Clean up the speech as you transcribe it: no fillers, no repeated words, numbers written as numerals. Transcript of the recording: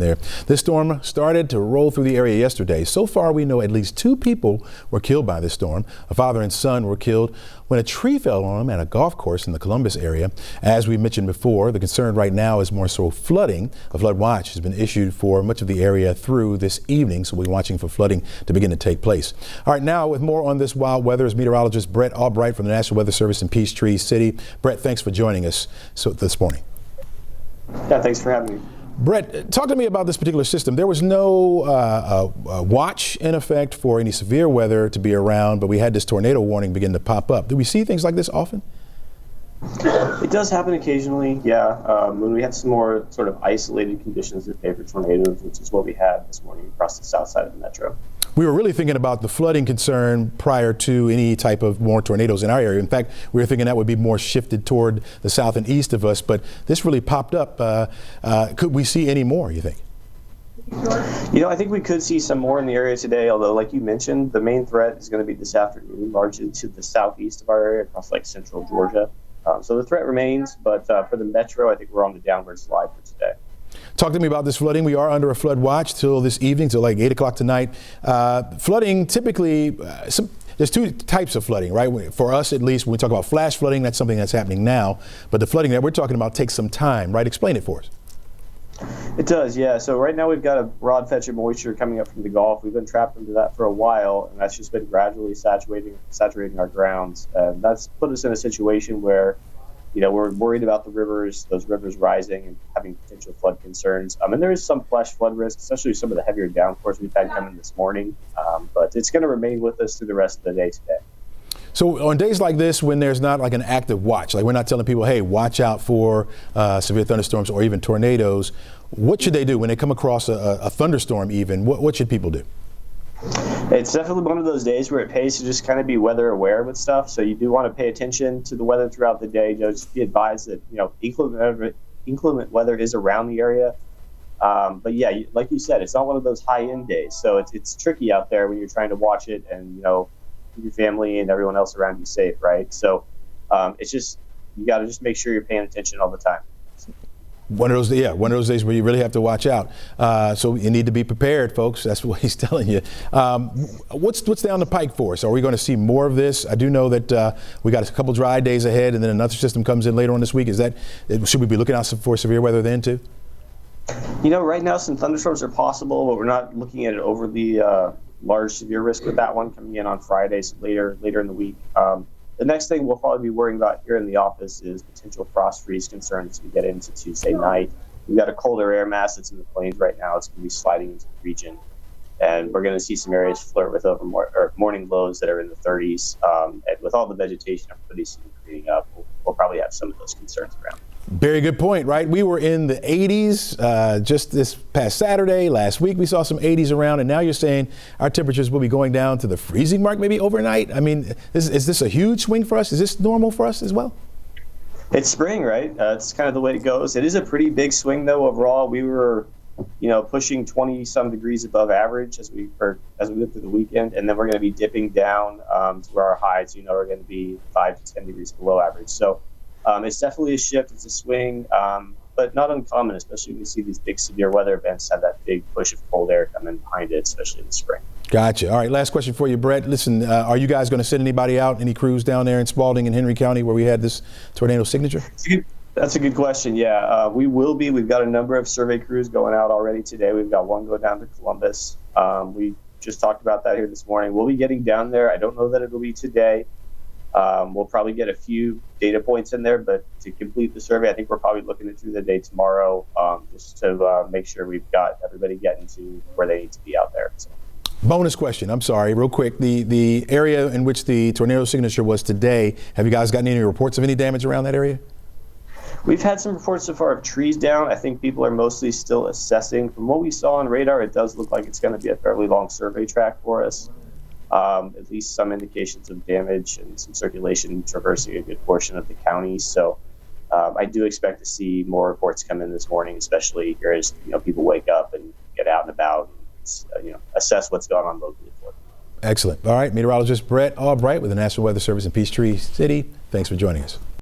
there. This storm started to roll through the area yesterday. So far, we know at least 2 people were killed by this storm. A father and son were killed when a tree fell on them at a golf course in the Columbus area. As we mentioned before, the concern right now is more so flooding. A flood watch has been issued for much of the area through this evening, so we're watching for flooding to begin to take place. All right, now with more on this wild weather is meteorologist Brett Albright from the National Weather Service in Peachtree City. Brett, thanks for joining us this morning. Yeah, thanks for having me. Brett, talk to me about this particular system. There was no watch in effect for any severe weather to be around, but we had this tornado warning begin to pop up. Do we see things like this often? It does happen occasionally, yeah. When we have some more sort of isolated conditions that favor tornadoes, which is what we had this morning across the south side of the metro. We were really thinking about the flooding concern prior to any type of more tornadoes in our area. In fact, we were thinking that would be more shifted toward the south and east of us, but this really popped up. Could we see any more, you think? You know, I think we could see some more in the area today, although like you mentioned, the main threat is going to be this afternoon, largely to the southeast of our area, across like central Georgia. So the threat remains, but for the metro, I think we're on the downward slide for today. Talk to me about this flooding. We are under a flood watch till this evening, till like 8 o'clock tonight. Flooding typically, there's 2 types of flooding, right? For us, at least, when we talk about flash flooding, that's something that's happening now. But the flooding that we're talking about takes some time, right? Explain it for us. It does, yeah. So right now we've got a broad fetch of moisture coming up from the Gulf. We've been trapped into that for a while, and that's just been gradually saturating our grounds. And that's put us in a situation where, you know, we're worried about those rivers rising and having potential flood concerns. And there is some flash flood risk, especially some of the heavier downpours we've had coming this morning. But it's going to remain with us through the rest of the day today. So on days like this, when there's not like an active watch, like we're not telling people, hey, watch out for severe thunderstorms or even tornadoes, what should they do when they come across a thunderstorm even? What should people do? It's definitely one of those days where it pays to just kind of be weather aware with stuff. So you do want to pay attention to the weather throughout the day. Just be advised that, you know, inclement weather is around the area. But yeah, like you said, it's not one of those high-end days. So it's tricky out there when you're trying to watch it and, you know, keep your family and everyone else around you safe, right? So it's just, you got to just make sure you're paying attention all the time. One of those days where you really have to watch out. So you need to be prepared, folks. That's what he's telling you. What's down the pike for us? Are we going to see more of this? I do know that we got a couple dry days ahead, and then another system comes in later on this week. Should we be looking out for severe weather then too? You know, right now some thunderstorms are possible, but we're not looking at an overly large severe risk with that one coming in on Fridays later in the week. The next thing we'll probably be worrying about here in the office is potential frost freeze concerns as we get into Tuesday night. We've got a colder air mass that's in the plains right now. It's going to be sliding into the region, and we're going to see some areas flirt with morning lows that are in the 30s. And with all the vegetation everybody's seeing greening up, we'll probably have some of those concerns around. Very good point, right? We were in the 80s just this past Saturday. Last week we saw some 80s around, and now you're saying our temperatures will be going down to the freezing mark maybe overnight. I mean, is this a huge swing for us? Is this normal for us as well? It's spring, right? It's kind of the way it goes. It is a pretty big swing, though. Overall, we were, you know, pushing 20-some degrees above average as we went through the weekend, and then we're going to be dipping down to where our highs, you know, are going to be 5 to 10 degrees below average. So it's definitely a shift. It's a swing, but not uncommon, especially when you see these big severe weather events have that big push of cold air coming behind it, especially in the spring. Gotcha. All right, last question for you, Brett. Listen, are you guys going to send anybody out, any crews down there in Spalding and Henry County where we had this tornado signature? That's a good question. Yeah, we will be. We've got a number of survey crews going out already today. We've got one going down to Columbus. We just talked about that here this morning. We'll be getting down there. I don't know that it'll be today. We'll probably get a few data points in there, but to complete the survey, I think we're probably looking at through the day tomorrow, just to make sure we've got everybody getting to where they need to be out there. So. Bonus question. I'm sorry, real quick. The area in which the tornado signature was today, have you guys gotten any reports of any damage around that area? We've had some reports so far of trees down. I think people are mostly still assessing. From what we saw on radar, it does look like it's going to be a fairly long survey track for us. At least some indications of damage and some circulation traversing a good portion of the county. So I do expect to see more reports come in this morning, especially here as, you know, people wake up and get out and about and, you know, assess what's going on locally for them. Excellent. All right, meteorologist Brett Albright with the National Weather Service in Peachtree City. Thanks for joining us.